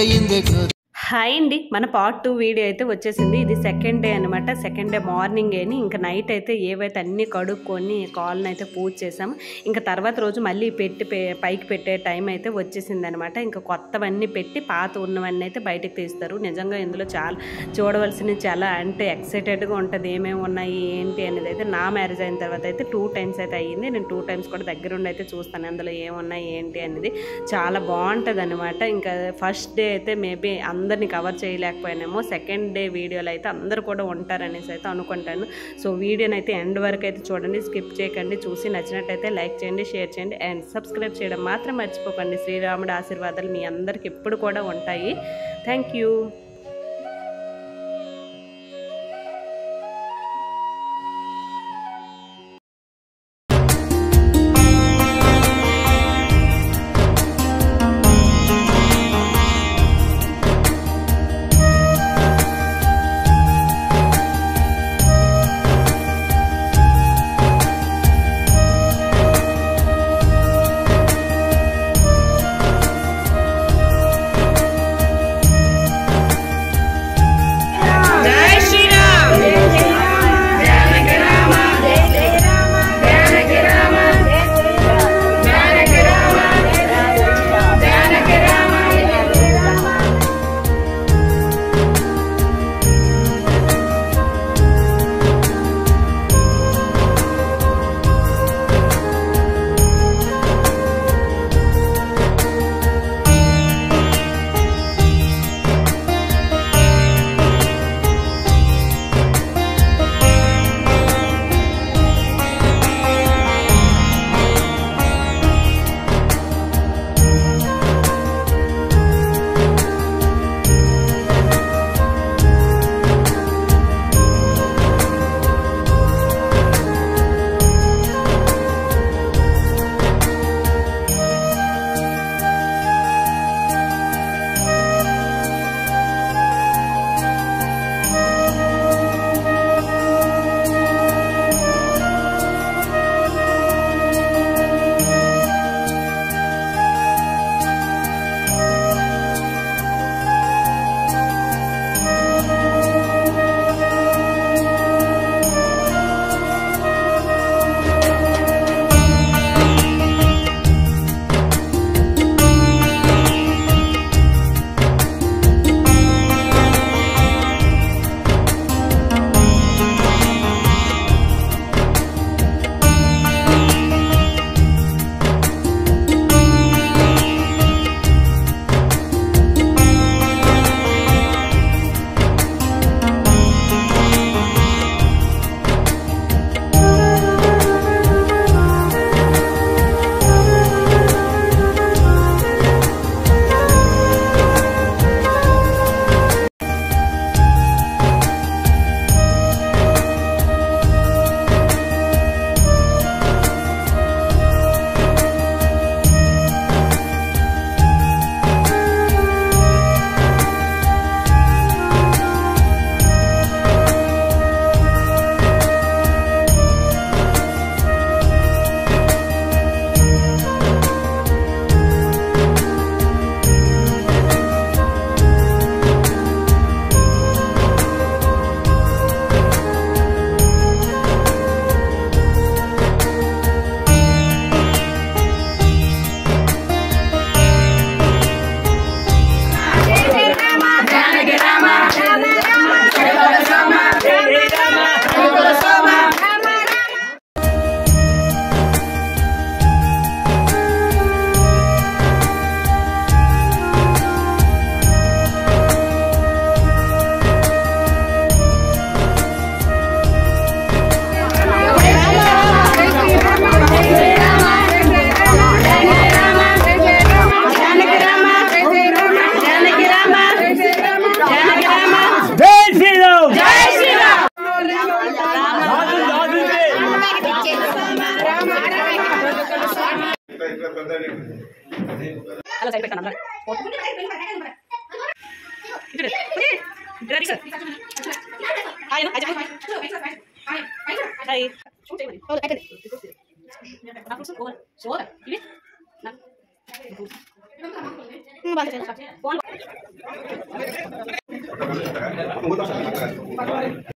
మొదలయ్యింది. హాయ్ అండి, మన పార్ట్ 2 వీడియో అయితే వచ్చేసింది. ఇది సెకండ్ డే అనమాట. సెకండ్ డే మార్నింగ్ అని ఇంకా నైట్ అయితే ఏవైతే అన్నీ కడుక్కొని కాల్ని అయితే పూజ చేసాం. ఇంకా తర్వాత రోజు మళ్ళీ పైకి పెట్టే టైం అయితే వచ్చేసింది అనమాట. ఇంకా కొత్తవన్నీ పెట్టి పాత ఉన్నవన్నీ అయితే బయటకు తీస్తారు. నిజంగా ఇందులో చాలా చూడవలసినవి చాలా అంటే ఎక్సైటెడ్గా ఉంటుంది. ఏమేమి ఉన్నాయి ఏంటి అనేది అయితే నా మ్యారేజ్ అయిన తర్వాత అయితే 2 టైమ్స్ అయితే అయ్యింది. నేను 2 టైమ్స్ కూడా దగ్గరుండి అయితే చూస్తాను అందులో ఏమున్నాయి ఏంటి అనేది. చాలా బాగుంటుంది అనమాట. ఇంకా ఫస్ట్ డే అయితే మేబీ అందరినీ కవర్ చేయలేకపోయానేమో. సెకండ్ డే వీడియోలో అయితే అందరూ కూడా ఉంటారనేసి అయితే అనుకుంటాను. సో వీడియోని అయితే ఎండ్ వరకు అయితే చూడండి, స్కిప్ చేయకండి. చూసి నచ్చినట్టయితే లైక్ చేయండి, షేర్ చేయండి అండ్ సబ్స్క్రైబ్ చేయడం మాత్రం మర్చిపోకండి. శ్రీరాముడి ఆశీర్వాదాలు మీ అందరికి ఎప్పుడు కూడా ఉంటాయి. Thank you. అలా సైడ్ పెట్టాను అందరూ హాయ్ హాయ్ షూట్ చేయమని ఫోన్